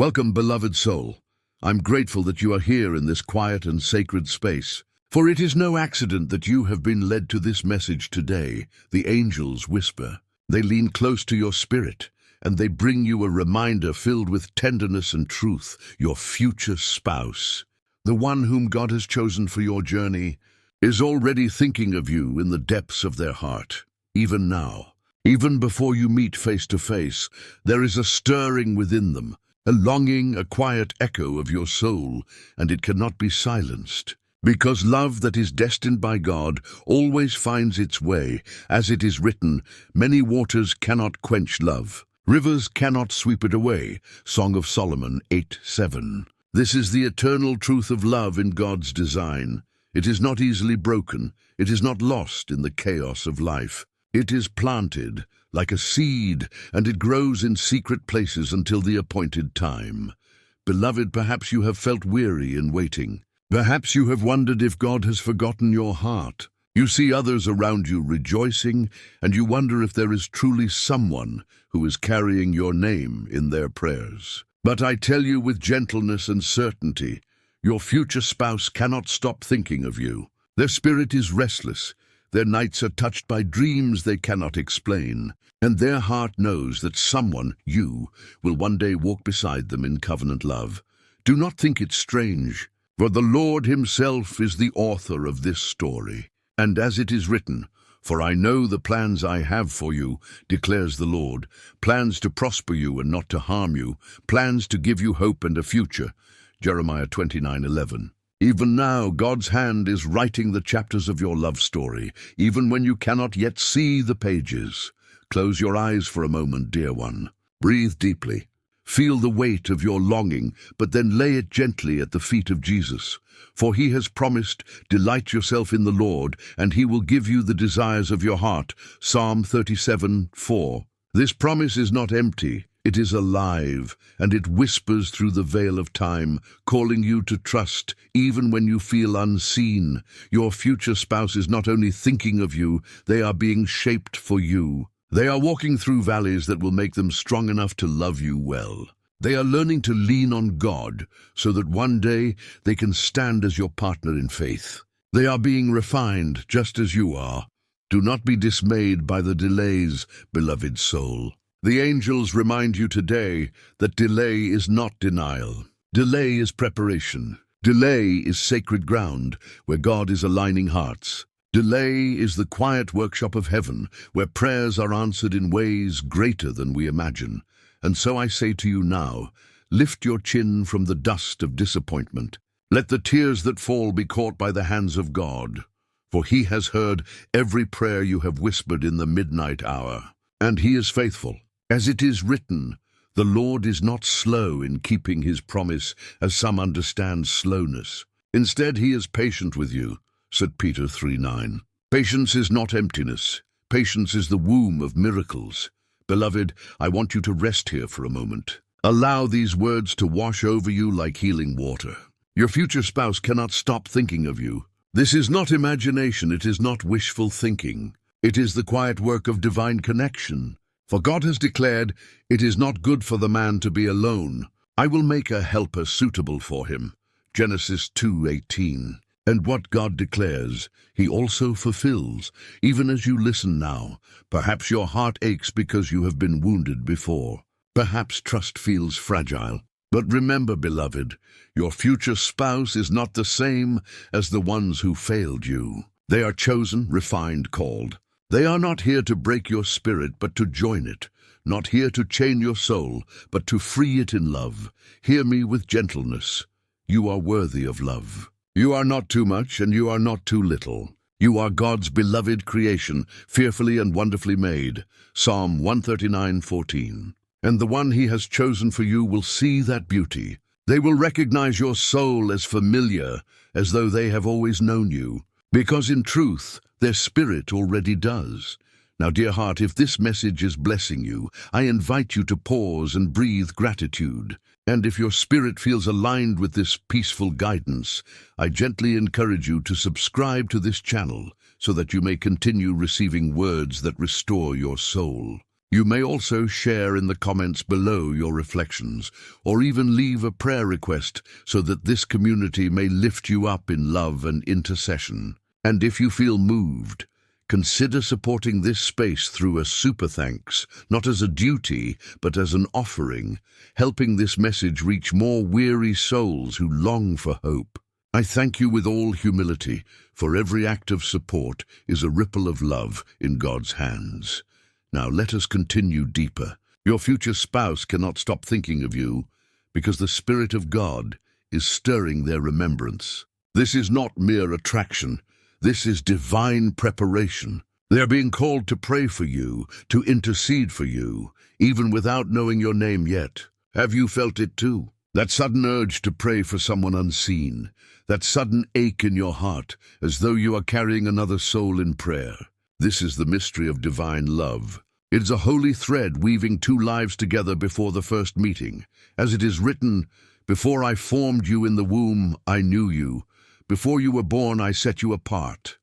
Welcome, beloved soul. I'm grateful that you are here in this quiet and sacred space, for it is no accident that you have been led to this message today. The angels whisper. They lean close to your spirit, and they bring you a reminder filled with tenderness and truth, your future spouse. The one whom God has chosen for your journey is already thinking of you in the depths of their heart, even now. Even before you meet face to face, there is a stirring within them, a longing, a quiet echo of your soul, and it cannot be silenced. Because love that is destined by God always finds its way. As it is written, many waters cannot quench love. Rivers cannot sweep it away. Song of Solomon 8:7. This is the eternal truth of love in God's design. It is not easily broken. It is not lost in the chaos of life. It is planted like a seed, and it grows in secret places until the appointed time. Beloved, perhaps you have felt weary in waiting. Perhaps you have wondered if God has forgotten your heart. You see others around you rejoicing, and you wonder if there is truly someone who is carrying your name in their prayers. But I tell you with gentleness and certainty, your future spouse cannot stop thinking of you. Their spirit is restless. Their nights are touched by dreams they cannot explain, and their heart knows that someone, you, will one day walk beside them in covenant love. Do not think it strange, for the Lord himself is the author of this story. And as it is written, "For I know the plans I have for you, declares the Lord, plans to prosper you and not to harm you, plans to give you hope and a future." Jeremiah 29:11. Even now, God's hand is writing the chapters of your love story, even when you cannot yet see the pages. Close your eyes for a moment, dear one. Breathe deeply. Feel the weight of your longing, but then lay it gently at the feet of Jesus. For he has promised, "Delight yourself in the Lord, and he will give you the desires of your heart." Psalm 37:4. This promise is not empty. It is alive, and it whispers through the veil of time, calling you to trust, even when you feel unseen. Your future spouse is not only thinking of you, they are being shaped for you. They are walking through valleys that will make them strong enough to love you well. They are learning to lean on God, so that one day they can stand as your partner in faith. They are being refined, just as you are. Do not be dismayed by the delays, beloved soul. The angels remind you today that delay is not denial. Delay is preparation. Delay is sacred ground where God is aligning hearts. Delay is the quiet workshop of heaven where prayers are answered in ways greater than we imagine. And so I say to you now, lift your chin from the dust of disappointment. Let the tears that fall be caught by the hands of God, for he has heard every prayer you have whispered in the midnight hour. And he is faithful. As it is written, the Lord is not slow in keeping his promise, as some understand slowness. Instead, he is patient with you, said Peter 3:9. Patience is not emptiness. Patience is the womb of miracles. Beloved, I want you to rest here for a moment. Allow these words to wash over you like healing water. Your future spouse cannot stop thinking of you. This is not imagination. It is not wishful thinking. It is the quiet work of divine connection. For God has declared, "It is not good for the man to be alone. I will make a helper suitable for him." Genesis 2:18. And what God declares, he also fulfills, even as you listen now. Perhaps your heart aches because you have been wounded before. Perhaps trust feels fragile. But remember, beloved, your future spouse is not the same as the ones who failed you. They are chosen, refined, called. They are not here to break your spirit, but to join it. Not here to chain your soul, but to free it in love. Hear me with gentleness. You are worthy of love. You are not too much, and you are not too little. You are God's beloved creation, fearfully and wonderfully made. Psalm 139:14. And the one he has chosen for you will see that beauty. They will recognize your soul as familiar, as though they have always known you. Because in truth, their spirit already does. Now, dear heart, if this message is blessing you, I invite you to pause and breathe gratitude. And if your spirit feels aligned with this peaceful guidance, I gently encourage you to subscribe to this channel so that you may continue receiving words that restore your soul. You may also share in the comments below your reflections, or even leave a prayer request so that this community may lift you up in love and intercession. And if you feel moved, consider supporting this space through a super thanks, not as a duty, but as an offering, helping this message reach more weary souls who long for hope. I thank you with all humility, for every act of support is a ripple of love in God's hands. Now let us continue deeper. Your future spouse cannot stop thinking of you because the Spirit of God is stirring their remembrance. This is not mere attraction. This is divine preparation. They are being called to pray for you, to intercede for you, even without knowing your name yet. Have you felt it too? That sudden urge to pray for someone unseen, that sudden ache in your heart, as though you are carrying another soul in prayer. This is the mystery of divine love. It is a holy thread weaving two lives together before the first meeting. As it is written, "Before I formed you in the womb, I knew you. Before you were born, I set you apart."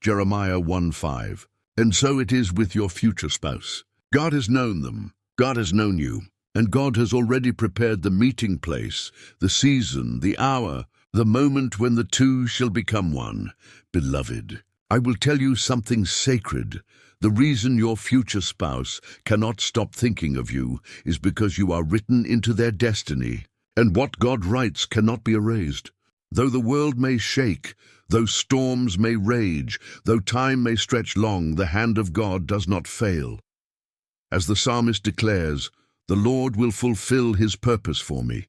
Jeremiah 1:5. And so it is with your future spouse. God has known them. God has known you. And God has already prepared the meeting place, the season, the hour, the moment when the two shall become one. Beloved, I will tell you something sacred. The reason your future spouse cannot stop thinking of you is because you are written into their destiny, and what God writes cannot be erased. Though the world may shake, though storms may rage, though time may stretch long, the hand of God does not fail. As the psalmist declares, "The Lord will fulfill his purpose for me."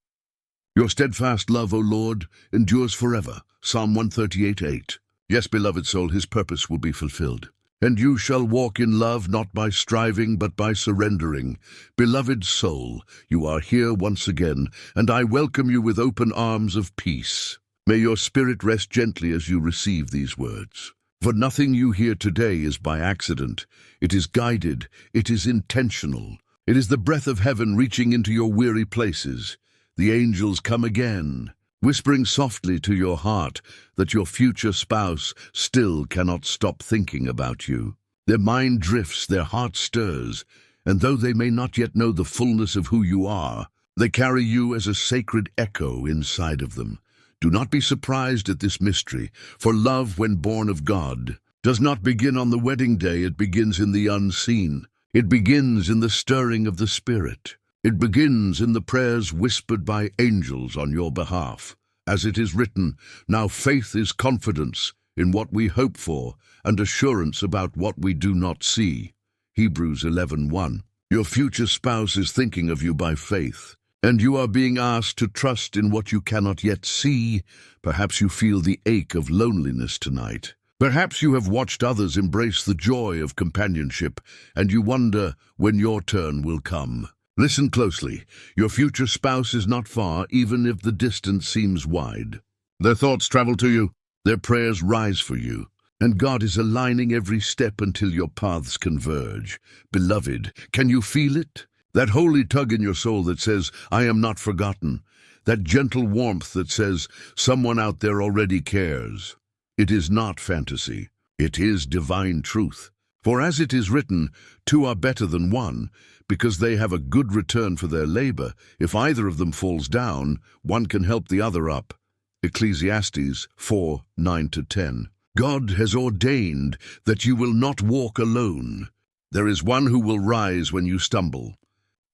Your steadfast love, O Lord, endures forever. Psalm 138:8. Yes, beloved soul, his purpose will be fulfilled. And you shall walk in love, not by striving, but by surrendering. Beloved soul, you are here once again, and I welcome you with open arms of peace. May your spirit rest gently as you receive these words. For nothing you hear today is by accident. It is guided. It is intentional. It is the breath of heaven reaching into your weary places. The angels come again, whispering softly to your heart that your future spouse still cannot stop thinking about you. Their mind drifts, their heart stirs, and though they may not yet know the fullness of who you are, they carry you as a sacred echo inside of them. Do not be surprised at this mystery, for love, when born of God, does not begin on the wedding day. It begins in the unseen. It begins in the stirring of the Spirit. It begins in the prayers whispered by angels on your behalf. As it is written, "Now faith is confidence in what we hope for and assurance about what we do not see." Hebrews 11:1. Your future spouse is thinking of you by faith, and you are being asked to trust in what you cannot yet see. Perhaps you feel the ache of loneliness tonight. Perhaps you have watched others embrace the joy of companionship, and you wonder when your turn will come. Listen closely. Your future spouse is not far, even if the distance seems wide. Their thoughts travel to you, their prayers rise for you, and God is aligning every step until your paths converge. Beloved, can you feel it? That holy tug in your soul that says, "I am not forgotten." That gentle warmth that says, "Someone out there already cares." It is not fantasy. It is divine truth. For as it is written, "Two are better than one, because they have a good return for their labor. If either of them falls down, one can help the other up." Ecclesiastes 4:9-10. God has ordained that you will not walk alone. There is one who will rise when you stumble,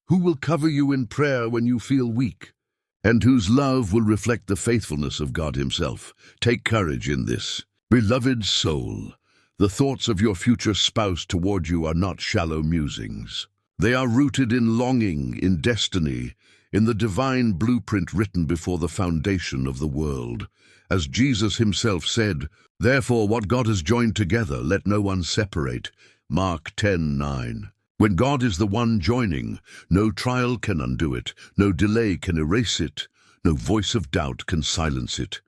who will cover you in prayer when you feel weak, and whose love will reflect the faithfulness of God himself. Take courage in this. Beloved soul, the thoughts of your future spouse toward you are not shallow musings. They are rooted in longing, in destiny, in the divine blueprint written before the foundation of the world. As Jesus himself said, "Therefore what God has joined together, let no one separate." Mark 10:9. When God is the one joining, no trial can undo it, no delay can erase it, no voice of doubt can silence it.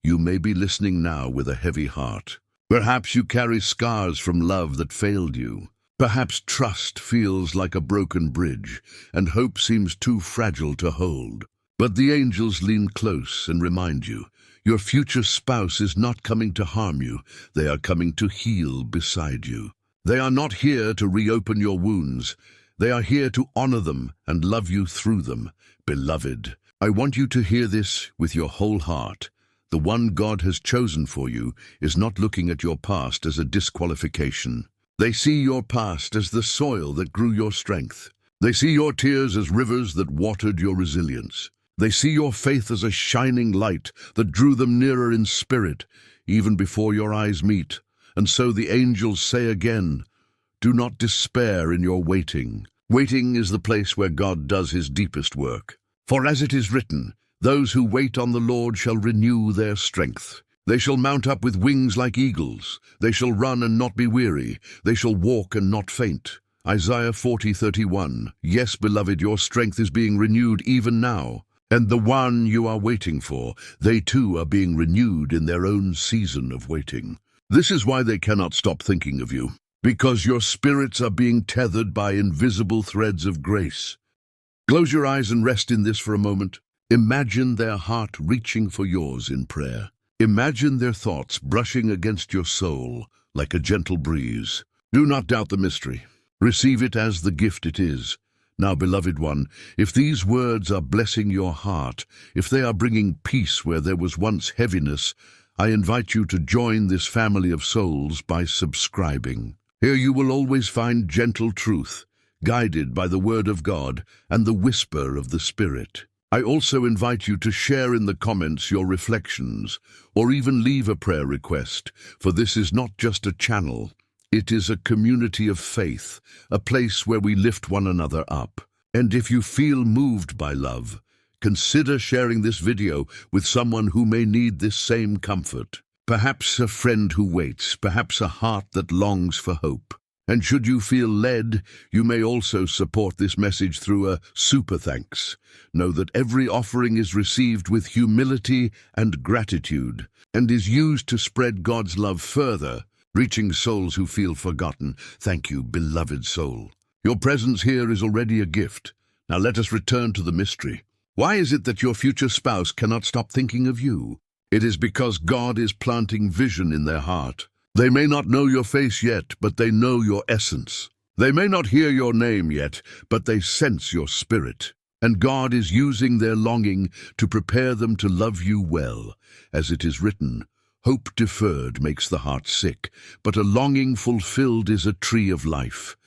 You may be listening now with a heavy heart. Perhaps you carry scars from love that failed you. Perhaps trust feels like a broken bridge, and hope seems too fragile to hold. But the angels lean close and remind you, your future spouse is not coming to harm you, they are coming to heal beside you. They are not here to reopen your wounds. They are here to honor them and love you through them. Beloved, I want you to hear this with your whole heart. The one God has chosen for you is not looking at your past as a disqualification. They see your past as the soil that grew your strength. They see your tears as rivers that watered your resilience. They see your faith as a shining light that drew them nearer in spirit, even before your eyes meet. And so the angels say again, do not despair in your waiting. Waiting is the place where God does his deepest work. For as it is written, those who wait on the Lord shall renew their strength. They shall mount up with wings like eagles. They shall run and not be weary. They shall walk and not faint. Isaiah 40:31. Yes, beloved, your strength is being renewed even now. And the one you are waiting for, they too are being renewed in their own season of waiting. This is why they cannot stop thinking of you, because your spirits are being tethered by invisible threads of grace. Close your eyes and rest in this for a moment. Imagine their heart reaching for yours in prayer. Imagine their thoughts brushing against your soul like a gentle breeze. Do not doubt the mystery. Receive it as the gift it is. Now, beloved one, if these words are blessing your heart, if they are bringing peace where there was once heaviness, I invite you to join this family of souls by subscribing. Here you will always find gentle truth, guided by the Word of God and the whisper of the Spirit. I also invite you to share in the comments your reflections, or even leave a prayer request, for this is not just a channel. It is a community of faith, a place where we lift one another up. And if you feel moved by love, consider sharing this video with someone who may need this same comfort. Perhaps a friend who waits, perhaps a heart that longs for hope. And should you feel led, you may also support this message through a super thanks. Know that every offering is received with humility and gratitude, and is used to spread God's love further, reaching souls who feel forgotten. Thank you, beloved soul. Your presence here is already a gift. Now let us return to the mystery. Why is it that your future spouse cannot stop thinking of you? It is because God is planting vision in their heart. They may not know your face yet, but they know your essence. They may not hear your name yet, but they sense your spirit. And God is using their longing to prepare them to love you well. As it is written, hope deferred makes the heart sick, but a longing fulfilled is a tree of life.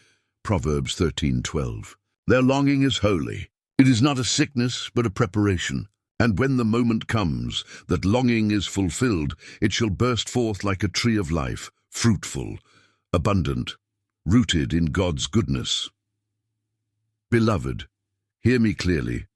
Proverbs 13:12. Their longing is holy. It is not a sickness, but a preparation. And when the moment comes that longing is fulfilled, it shall burst forth like a tree of life, fruitful, abundant, rooted in God's goodness. Beloved, hear me clearly.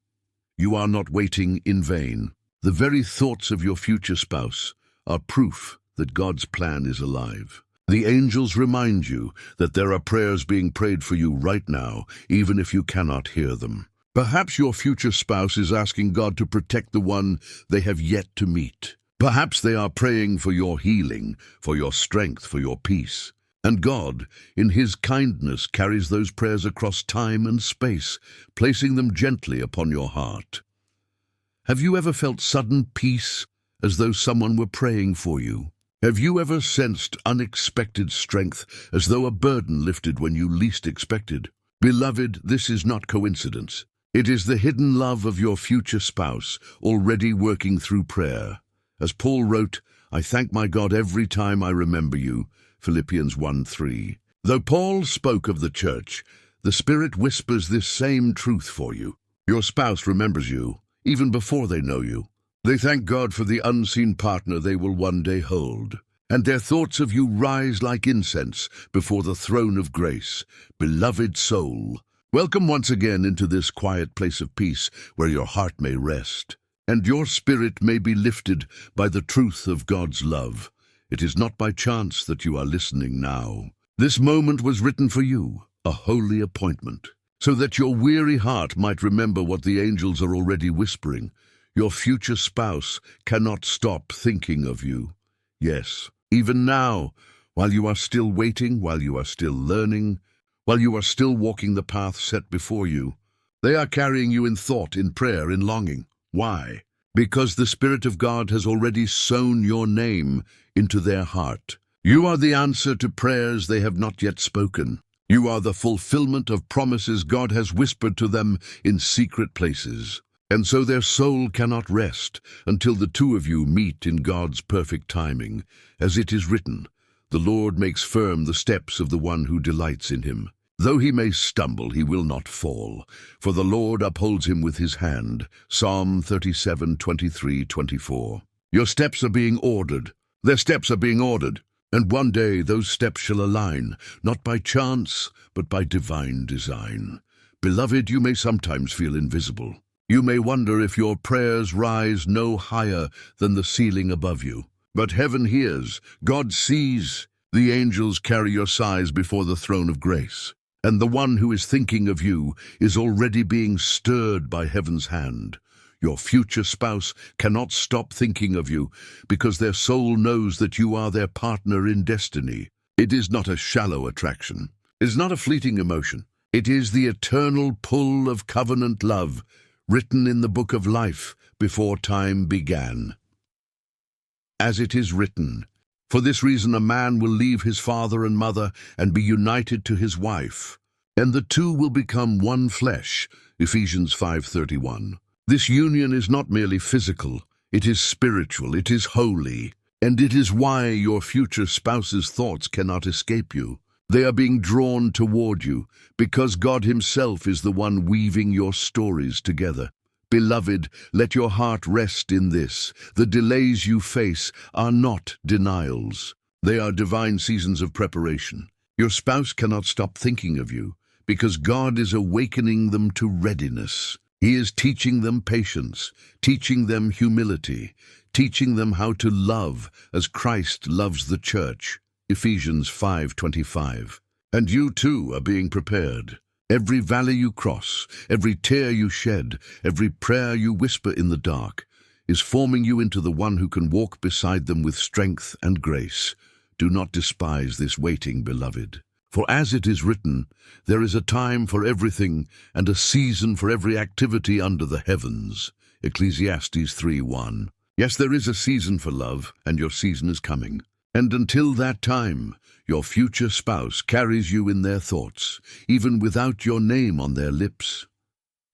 You are not waiting in vain. The very thoughts of your future spouse are proof that God's plan is alive. The angels remind you that there are prayers being prayed for you right now, even if you cannot hear them. Perhaps your future spouse is asking God to protect the one they have yet to meet. Perhaps they are praying for your healing, for your strength, for your peace. And God, in his kindness, carries those prayers across time and space, placing them gently upon your heart. Have you ever felt sudden peace, as though someone were praying for you? Have you ever sensed unexpected strength, as though a burden lifted when you least expected? Beloved, this is not coincidence. It is the hidden love of your future spouse, already working through prayer. As Paul wrote, I thank my God every time I remember you, Philippians 1:3. Though Paul spoke of the church, the Spirit whispers this same truth for you. Your spouse remembers you, even before they know you. They thank God for the unseen partner they will one day hold. And their thoughts of you rise like incense before the throne of grace. Beloved soul, welcome once again into this quiet place of peace where your heart may rest, and your spirit may be lifted by the truth of God's love. It is not by chance that you are listening now. This moment was written for you, a holy appointment, so that your weary heart might remember what the angels are already whispering. Your future spouse cannot stop thinking of you. Yes, even now, while you are still waiting, while you are still learning, while you are still walking the path set before you, they are carrying you in thought, in prayer, in longing. Why? Because the Spirit of God has already sown your name into their heart. You are the answer to prayers they have not yet spoken. You are the fulfillment of promises God has whispered to them in secret places. And so their soul cannot rest until the two of you meet in God's perfect timing. As it is written, the Lord makes firm the steps of the one who delights in him. Though he may stumble, he will not fall, for the Lord upholds him with his hand. Psalm 37:23-24. Your steps are being ordered. Their steps are being ordered. And one day those steps shall align, not by chance, but by divine design. Beloved, you may sometimes feel invisible. You may wonder if your prayers rise no higher than the ceiling above you. But heaven hears, God sees. The angels carry your sighs before the throne of grace. And the one who is thinking of you is already being stirred by heaven's hand. Your future spouse cannot stop thinking of you because their soul knows that you are their partner in destiny. It is not a shallow attraction. It is not a fleeting emotion. It is the eternal pull of covenant love, written in the book of life before time began. As it is written, for this reason a man will leave his father and mother and be united to his wife, and the two will become one flesh. Ephesians 5:31. This union is not merely physical, it is spiritual, it is holy, and it is why your future spouse's thoughts cannot escape you. They are being drawn toward you because God himself is the one weaving your stories together. Beloved, let your heart rest in this. The delays you face are not denials. They are divine seasons of preparation. Your spouse cannot stop thinking of you because God is awakening them to readiness. He is teaching them patience, teaching them humility, teaching them how to love as Christ loves the church. Ephesians 5:25. And you too are being prepared. Every valley you cross, every tear you shed, every prayer you whisper in the dark, is forming you into the one who can walk beside them with strength and grace. Do not despise this waiting, beloved. For as it is written, there is a time for everything and a season for every activity under the heavens. Ecclesiastes 3:1. Yes, there is a season for love, and your season is coming. And until that time, your future spouse carries you in their thoughts, even without your name on their lips.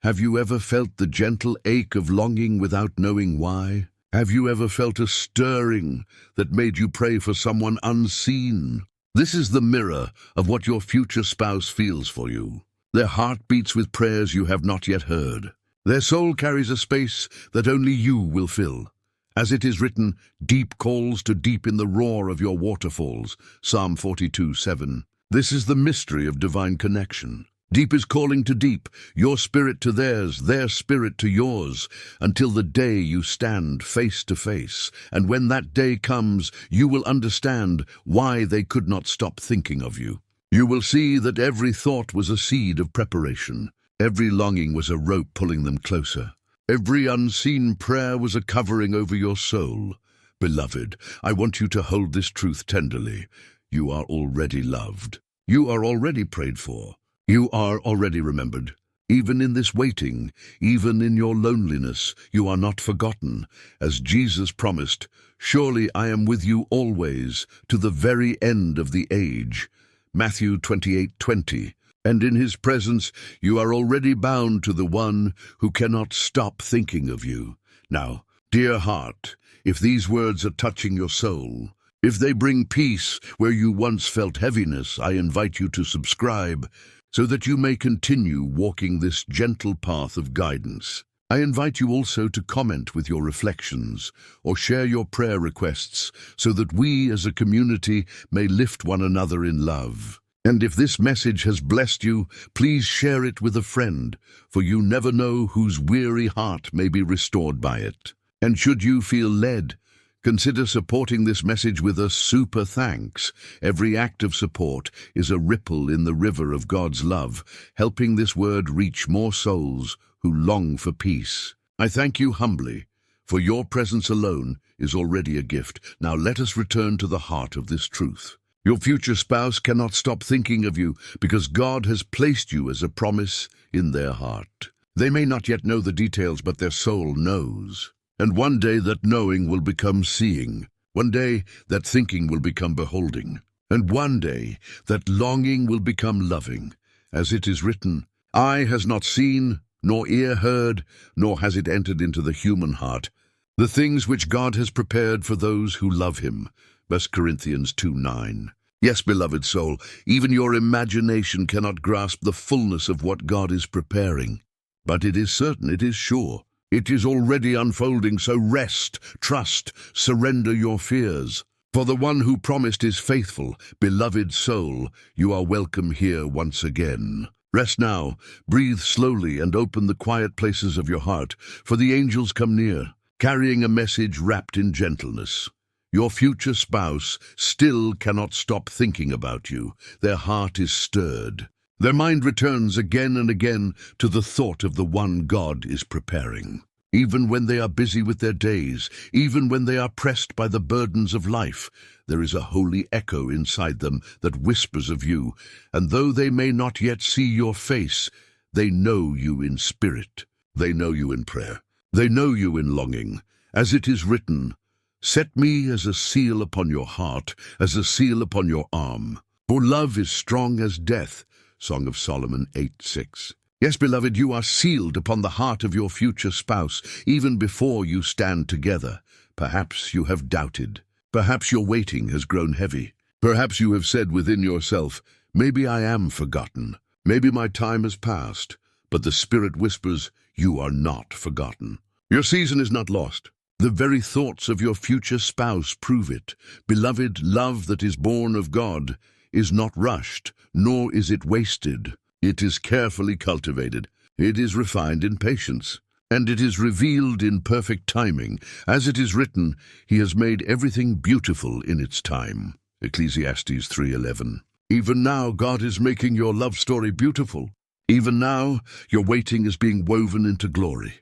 Have you ever felt the gentle ache of longing without knowing why? Have you ever felt a stirring that made you pray for someone unseen? This is the mirror of what your future spouse feels for you. Their heart beats with prayers you have not yet heard. Their soul carries a space that only you will fill. As it is written, deep calls to deep in the roar of your waterfalls. Psalm 42:7. This is the mystery of divine connection. Deep is calling to deep, your spirit to theirs, their spirit to yours, until the day you stand face to face. And when that day comes, you will understand why they could not stop thinking of you. You will see that every thought was a seed of preparation. Every longing was a rope pulling them closer. Every unseen prayer was a covering over your soul. Beloved, I want you to hold this truth tenderly. You are already loved. You are already prayed for. You are already remembered. Even in this waiting, even in your loneliness, you are not forgotten. As Jesus promised, surely I am with you always, to the very end of the age. Matthew 28:20. And in his presence you are already bound to the one who cannot stop thinking of you. Now, dear heart, if these words are touching your soul, if they bring peace where you once felt heaviness, I invite you to subscribe so that you may continue walking this gentle path of guidance. I invite you also to comment with your reflections or share your prayer requests so that we as a community may lift one another in love. And if this message has blessed you, please share it with a friend, for you never know whose weary heart may be restored by it. And should you feel led, consider supporting this message with a super thanks. Every act of support is a ripple in the river of God's love, helping this word reach more souls who long for peace. I thank you humbly, for your presence alone is already a gift. Now let us return to the heart of this truth. Your future spouse cannot stop thinking of you because God has placed you as a promise in their heart. They may not yet know the details, but their soul knows. And one day that knowing will become seeing. One day that thinking will become beholding. And one day that longing will become loving, as it is written, "Eye has not seen, nor ear heard, nor has it entered into the human heart, the things which God has prepared for those who love him." 1 Corinthians 2:9. Yes, beloved soul, even your imagination cannot grasp the fullness of what God is preparing. But it is certain, it is sure. It is already unfolding, so rest, trust, surrender your fears. For the one who promised is faithful. Beloved soul, you are welcome here once again. Rest now, breathe slowly, and open the quiet places of your heart, for the angels come near, carrying a message wrapped in gentleness. Your future spouse still cannot stop thinking about you. Their heart is stirred. Their mind returns again and again to the thought of the one God is preparing. Even when they are busy with their days, even when they are pressed by the burdens of life, there is a holy echo inside them that whispers of you, and though they may not yet see your face, they know you in spirit. They know you in prayer. They know you in longing. As it is written, "Set me as a seal upon your heart, as a seal upon your arm. For love is strong as death." Song of Solomon 8:6. Yes, beloved, you are sealed upon the heart of your future spouse, even before you stand together. Perhaps you have doubted. Perhaps your waiting has grown heavy. Perhaps you have said within yourself, "Maybe I am forgotten. Maybe my time has passed." But the Spirit whispers, you are not forgotten. Your season is not lost. The very thoughts of your future spouse prove it. Beloved, love that is born of God is not rushed, nor is it wasted. It is carefully cultivated. It is refined in patience, and it is revealed in perfect timing. As it is written, he has made everything beautiful in its time. Ecclesiastes 3:11. Even now, God is making your love story beautiful. Even now, your waiting is being woven into glory.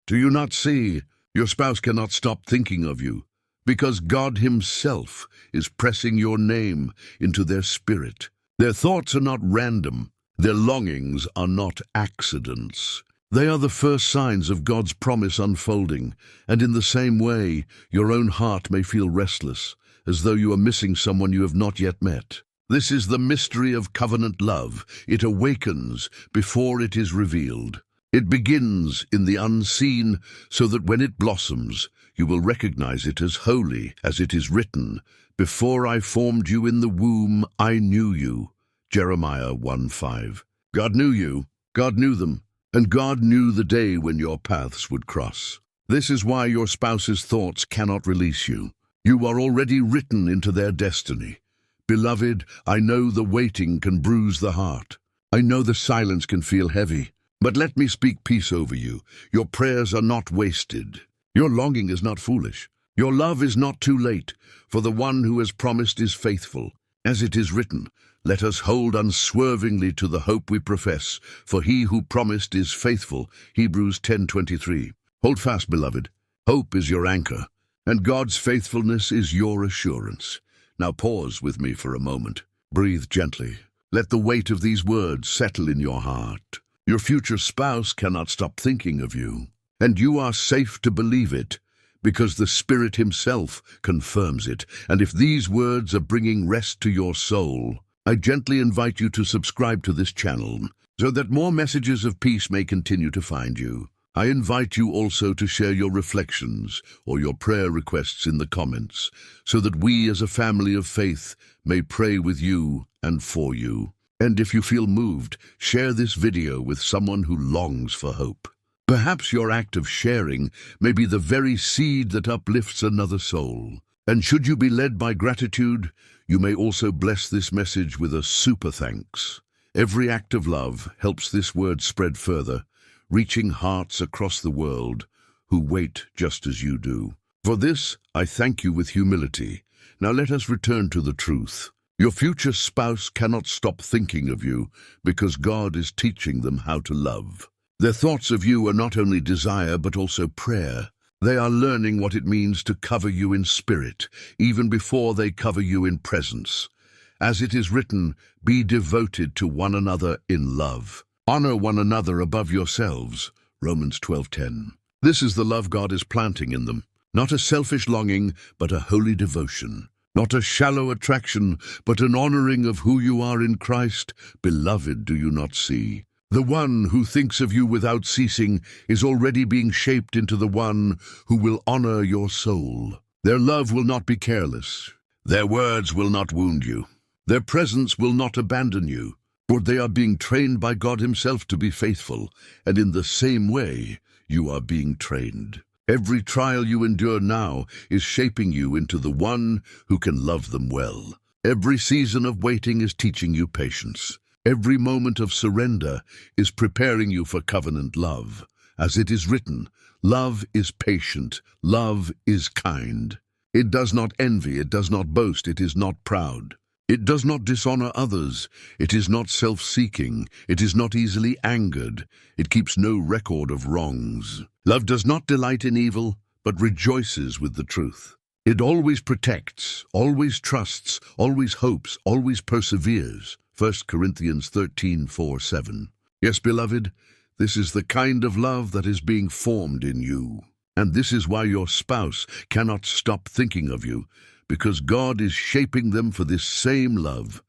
Do you not see? Your spouse cannot stop thinking of you, because God himself is pressing your name into their spirit. Their thoughts are not random. Their longings are not accidents. They are the first signs of God's promise unfolding, and in the same way, your own heart may feel restless, as though you are missing someone you have not yet met. This is the mystery of covenant love. It awakens before it is revealed. It begins in the unseen, so that when it blossoms, you will recognize it as holy, as it is written, "Before I formed you in the womb, I knew you." Jeremiah 1:5. God knew you, God knew them, and God knew the day when your paths would cross. This is why your spouse's thoughts cannot release you. You are already written into their destiny. Beloved, I know the waiting can bruise the heart. I know the silence can feel heavy. But let me speak peace over you. Your prayers are not wasted. Your longing is not foolish. Your love is not too late, for the one who has promised is faithful. As it is written, "Let us hold unswervingly to the hope we profess, for he who promised is faithful." Hebrews 10:23. Hold fast, beloved. Hope is your anchor, and God's faithfulness is your assurance. Now pause with me for a moment. Breathe gently. Let the weight of these words settle in your heart. Your future spouse cannot stop thinking of you, and you are safe to believe it, because the Spirit himself confirms it. And if these words are bringing rest to your soul, I gently invite you to subscribe to this channel, so that more messages of peace may continue to find you. I invite you also to share your reflections or your prayer requests in the comments, so that we as a family of faith may pray with you and for you. And if you feel moved, share this video with someone who longs for hope. Perhaps your act of sharing may be the very seed that uplifts another soul. And should you be led by gratitude, you may also bless this message with a super thanks. Every act of love helps this word spread further, reaching hearts across the world who wait just as you do. For this, I thank you with humility. Now let us return to the truth. Your future spouse cannot stop thinking of you because God is teaching them how to love. Their thoughts of you are not only desire but also prayer. They are learning what it means to cover you in spirit, even before they cover you in presence. As it is written, be devoted to one another in love. Honor one another above yourselves. Romans 12:10. This is the love God is planting in them, not a selfish longing, but a holy devotion. not a shallow attraction, but an honoring of who you are in Christ. Beloved, do you not see? The one who thinks of you without ceasing is already being shaped into the one who will honor your soul. Their love will not be careless. Their words will not wound you. Their presence will not abandon you, for they are being trained by God Himself to be faithful, and in the same way you are being trained. Every trial you endure now is shaping you into the one who can love them well. Every season of waiting is teaching you patience. Every moment of surrender is preparing you for covenant love. As it is written, love is patient, love is kind. It does not envy, it does not boast, it is not proud. It does not dishonor others, it is not self-seeking, it is not easily angered, it keeps no record of wrongs. Love does not delight in evil, but rejoices with the truth. It always protects, always trusts, always hopes, always perseveres. 1 Corinthians 13:4-7. Yes, beloved, this is the kind of love that is being formed in you. And this is why your spouse cannot stop thinking of you, because God is shaping them for this same love.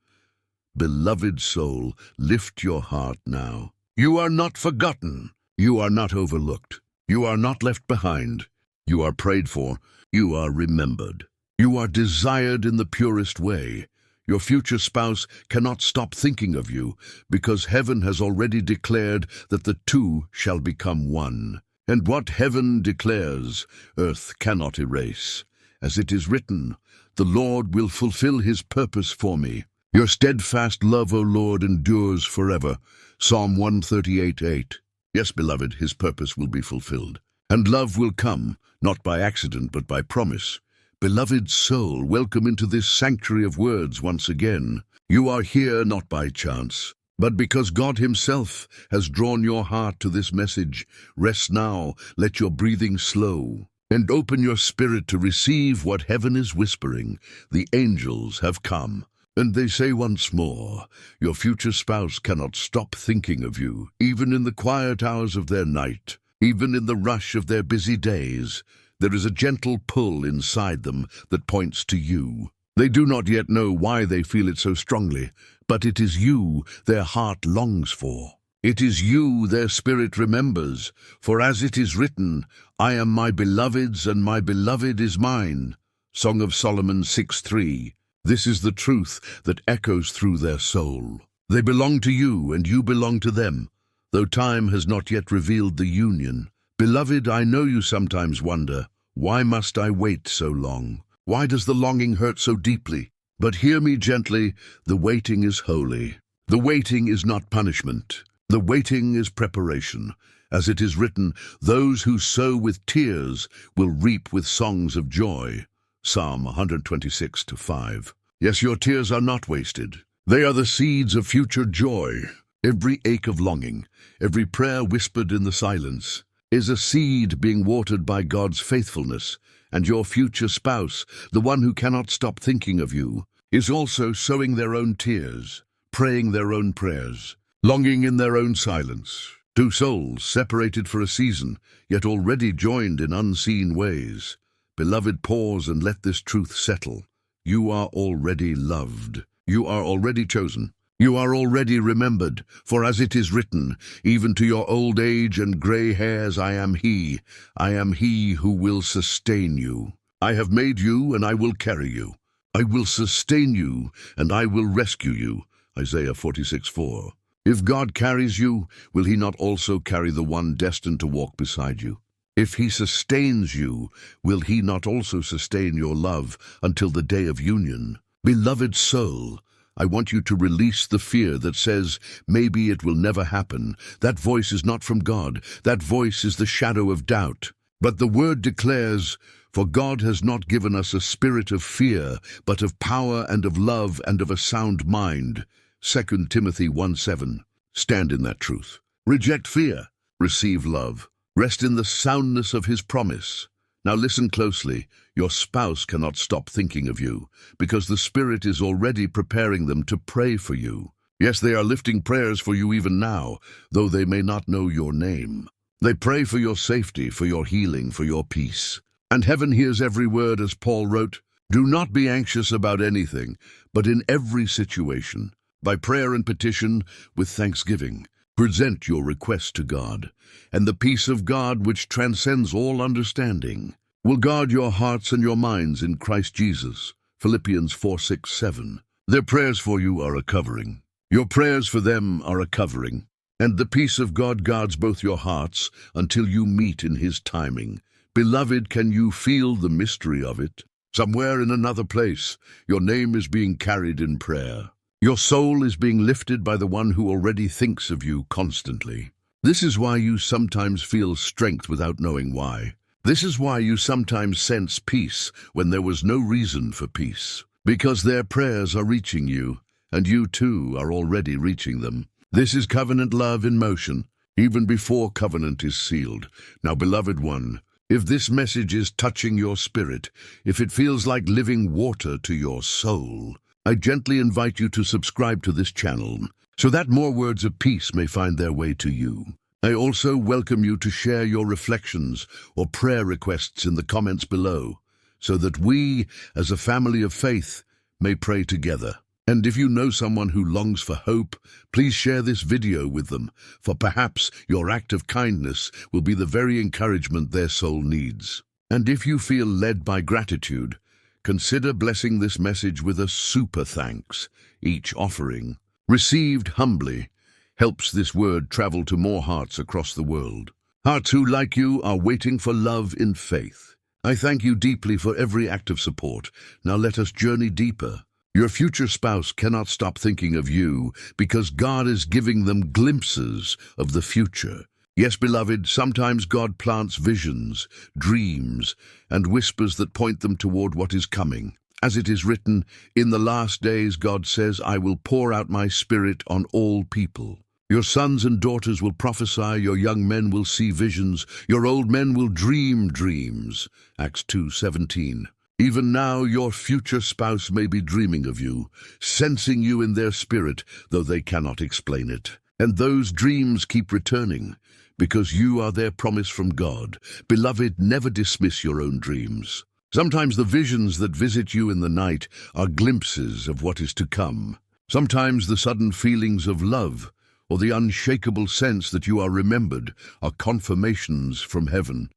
Beloved soul, lift your heart now. You are not forgotten. You are not overlooked. You are not left behind. You are prayed for. You are remembered. You are desired in the purest way. Your future spouse cannot stop thinking of you, because heaven has already declared that the two shall become one. And what heaven declares, earth cannot erase. As it is written, the Lord will fulfill His purpose for me. Your steadfast love, O Lord, endures forever. Psalm 138:8. Yes, beloved, His purpose will be fulfilled. And love will come, not by accident, but by promise. Beloved soul, welcome into this sanctuary of words once again. You are here not by chance, but because God Himself has drawn your heart to this message. Rest now, let your breathing slow, and open your spirit to receive what heaven is whispering. The angels have come. And they say once more, your future spouse cannot stop thinking of you, even in the quiet hours of their night, even in the rush of their busy days. There is a gentle pull inside them that points to you. They do not yet know why they feel it so strongly, but it is you their heart longs for. It is you their spirit remembers, for as it is written, I am my beloved's and my beloved is mine. Song of Solomon 6:3. This is the truth that echoes through their soul. They belong to you and you belong to them, though time has not yet revealed the union. Beloved, I know you sometimes wonder, why must I wait so long? Why does the longing hurt so deeply? But hear me gently, the waiting is holy. The waiting is not punishment. The waiting is preparation. As it is written, those who sow with tears will reap with songs of joy. Psalm 126:5. Yes, your tears are not wasted. They are the seeds of future joy. Every ache of longing, every prayer whispered in the silence, is a seed being watered by God's faithfulness, and your future spouse, the one who cannot stop thinking of you, is also sowing their own tears, praying their own prayers, longing in their own silence. Two souls separated for a season, yet already joined in unseen ways. Beloved, pause and let this truth settle. You are already loved. You are already chosen. You are already remembered, for as it is written, even to your old age and gray hairs I am He who will sustain you. I have made you and I will carry you. I will sustain you and I will rescue you. Isaiah 46:4. If God carries you, will He not also carry the one destined to walk beside you? If He sustains you, will He not also sustain your love until the day of union? Beloved soul, I want you to release the fear that says, maybe it will never happen. That voice is not from God. That voice is the shadow of doubt. But the word declares, for God has not given us a spirit of fear, but of power and of love and of a sound mind. 2 Timothy 1:7. Stand in that truth. Reject fear. Receive love. Rest in the soundness of His promise. Now listen closely. Your spouse cannot stop thinking of you, because the Spirit is already preparing them to pray for you. Yes, they are lifting prayers for you even now, though they may not know your name. They pray for your safety, for your healing, for your peace. And heaven hears every word, as Paul wrote, Do not be anxious about anything, but in every situation, by prayer and petition, with thanksgiving, present your request to God, and the peace of God, which transcends all understanding, will guard your hearts and your minds in Christ Jesus. Philippians 4:6-7. Their prayers for you are a covering. Your prayers for them are a covering, and the peace of God guards both your hearts until you meet in His timing. Beloved, can you feel the mystery of it? Somewhere in another place, your name is being carried in prayer. Your soul is being lifted by the one who already thinks of you constantly. This is why you sometimes feel strength without knowing why. This is why you sometimes sense peace when there was no reason for peace. Because their prayers are reaching you, and you too are already reaching them. This is covenant love in motion, even before covenant is sealed. Now, beloved one, if this message is touching your spirit, if it feels like living water to your soul, I gently invite you to subscribe to this channel so that more words of peace may find their way to you. I also welcome you to share your reflections or prayer requests in the comments below, so that we, as a family of faith, may pray together. And if you know someone who longs for hope, please share this video with them, for perhaps your act of kindness will be the very encouragement their soul needs. And if you feel led by gratitude, consider blessing this message with a super thanks. Each offering, received humbly, helps this word travel to more hearts across the world. Hearts who, like you, are waiting for love in faith. I thank you deeply for every act of support. Now let us journey deeper. Your future spouse cannot stop thinking of you because God is giving them glimpses of the future. Yes, beloved, sometimes God plants visions, dreams, and whispers that point them toward what is coming. As it is written, in the last days God says, I will pour out my spirit on all people. Your sons and daughters will prophesy, your young men will see visions, your old men will dream dreams. Acts 2:17. Even now your future spouse may be dreaming of you, sensing you in their spirit, though they cannot explain it. And those dreams keep returning, because you are their promise from God. Beloved, never dismiss your own dreams. Sometimes the visions that visit you in the night are glimpses of what is to come. Sometimes the sudden feelings of love, or the unshakable sense that you are remembered, are confirmations from heaven.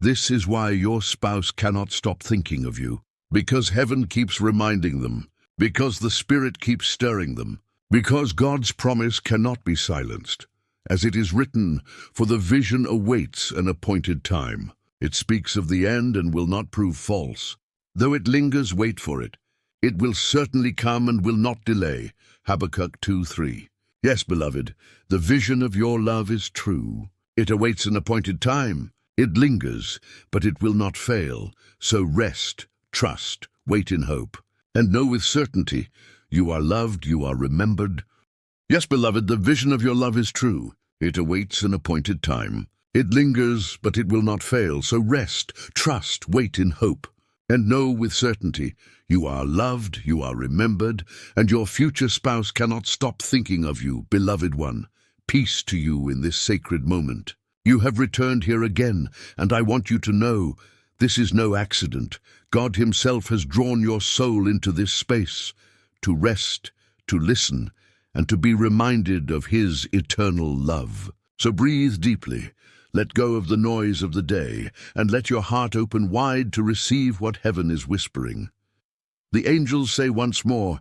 This is why your spouse cannot stop thinking of you, because heaven keeps reminding them, because the Spirit keeps stirring them, because God's promise cannot be silenced. As it is written, for the vision awaits an appointed time. It speaks of the end and will not prove false. Though it lingers, wait for it. It will certainly come and will not delay. Habakkuk 2:3. Yes, beloved, the vision of your love is true. It awaits an appointed time. It lingers, but it will not fail. So rest, trust, wait in hope, and know with certainty you are loved, you are remembered. Yes, beloved, the vision of your love is true. It awaits an appointed time. It lingers, but it will not fail. So rest, trust, wait in hope, and know with certainty you are loved, you are remembered, and your future spouse cannot stop thinking of you, beloved one. Peace to you in this sacred moment. You have returned here again, and I want you to know this is no accident. God Himself has drawn your soul into this space to rest, to listen, and to be reminded of His eternal love. So breathe deeply, let go of the noise of the day, and let your heart open wide to receive what heaven is whispering. The angels say once more,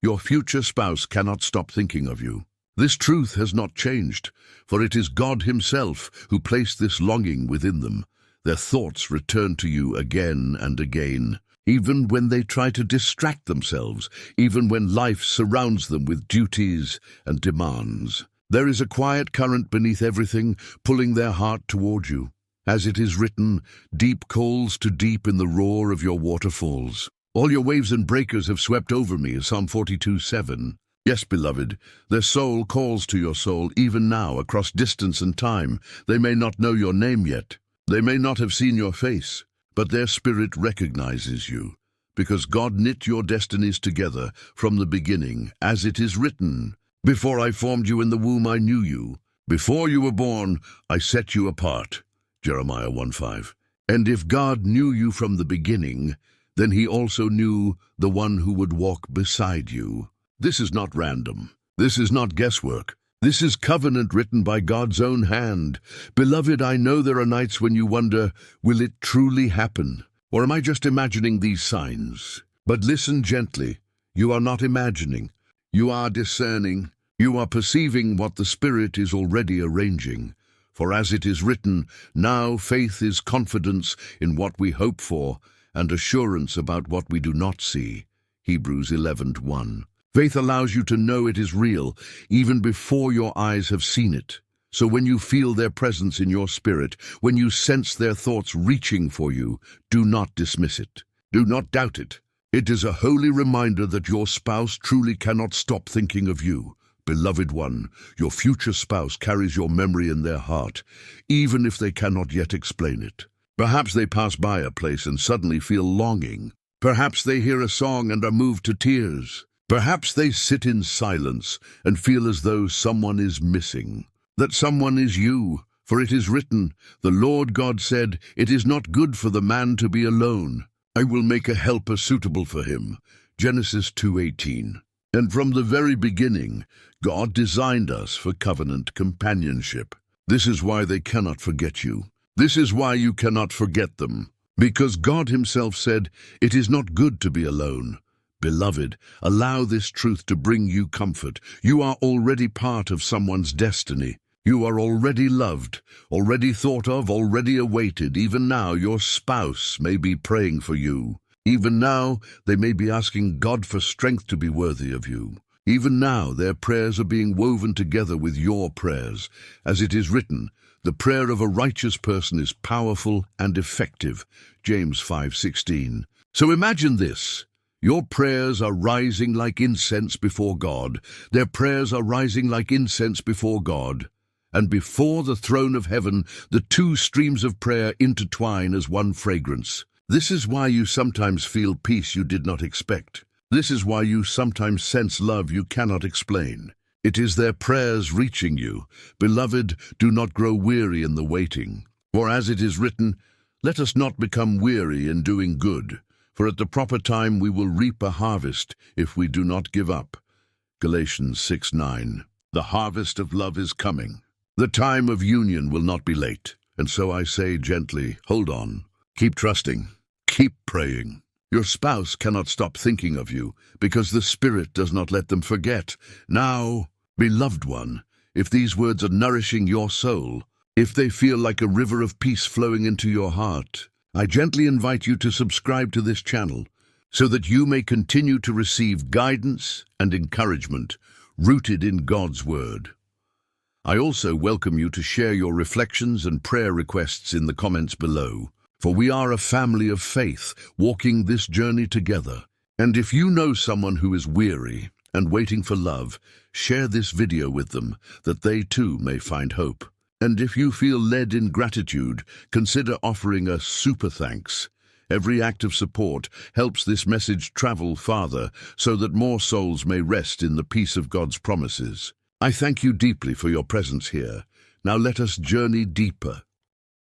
your future spouse cannot stop thinking of you. This truth has not changed, for it is God Himself who placed this longing within them. Their thoughts return to you again and again, even when they try to distract themselves, even when life surrounds them with duties and demands. There is a quiet current beneath everything, pulling their heart toward you. As it is written, deep calls to deep in the roar of your waterfalls. All your waves and breakers have swept over me, Psalm 42:7. Yes, beloved, their soul calls to your soul even now across distance and time. They may not know your name yet. They may not have seen your face, but their spirit recognizes you, because God knit your destinies together from the beginning, as it is written, before I formed you in the womb I knew you. Before you were born, I set you apart. Jeremiah 1:5. And if God knew you from the beginning, then he also knew the one who would walk beside you. This is not random. This is not guesswork. This is covenant written by God's own hand. Beloved, I know there are nights when you wonder, will it truly happen? Or am I just imagining these signs? But listen gently. You are not imagining. You are discerning. You are perceiving what the Spirit is already arranging. For as it is written, now faith is confidence in what we hope for, and assurance about what we do not see. Hebrews 11:1. Faith allows you to know it is real, even before your eyes have seen it. So when you feel their presence in your spirit, when you sense their thoughts reaching for you, do not dismiss it. Do not doubt it. It is a holy reminder that your spouse truly cannot stop thinking of you. Beloved one, your future spouse carries your memory in their heart, even if they cannot yet explain it. Perhaps they pass by a place and suddenly feel longing. Perhaps they hear a song and are moved to tears. Perhaps they sit in silence and feel as though someone is missing. That someone is you, for it is written, the Lord God said, it is not good for the man to be alone. I will make a helper suitable for him. Genesis 2:18. And from the very beginning, God designed us for covenant companionship. This is why they cannot forget you. This is why you cannot forget them. Because God himself said, it is not good to be alone. Beloved, allow this truth to bring you comfort. You are already part of someone's destiny. You are already loved, already thought of, already awaited. Even now, your spouse may be praying for you. Even now, they may be asking God for strength to be worthy of you. Even now, their prayers are being woven together with your prayers. As it is written, the prayer of a righteous person is powerful and effective. James 5:16. So imagine this. Your prayers are rising like incense before God. Their prayers are rising like incense before God. And before the throne of heaven, the two streams of prayer intertwine as one fragrance. This is why you sometimes feel peace you did not expect. This is why you sometimes sense love you cannot explain. It is their prayers reaching you. Beloved, do not grow weary in the waiting. For as it is written, let us not become weary in doing good. For at the proper time we will reap a harvest if we do not give up. Galatians 6:9. The harvest of love is coming. The time of union will not be late. And so I say gently, hold on. Keep trusting. Keep praying. Your spouse cannot stop thinking of you because the Spirit does not let them forget. Now, beloved one, if these words are nourishing your soul, if they feel like a river of peace flowing into your heart, I gently invite you to subscribe to this channel so that you may continue to receive guidance and encouragement rooted in God's Word. I also welcome you to share your reflections and prayer requests in the comments below, for we are a family of faith walking this journey together. And if you know someone who is weary and waiting for love, share this video with them that they too may find hope. And if you feel led in gratitude, consider offering a super thanks. Every act of support helps this message travel farther so that more souls may rest in the peace of God's promises. I thank you deeply for your presence here. Now let us journey deeper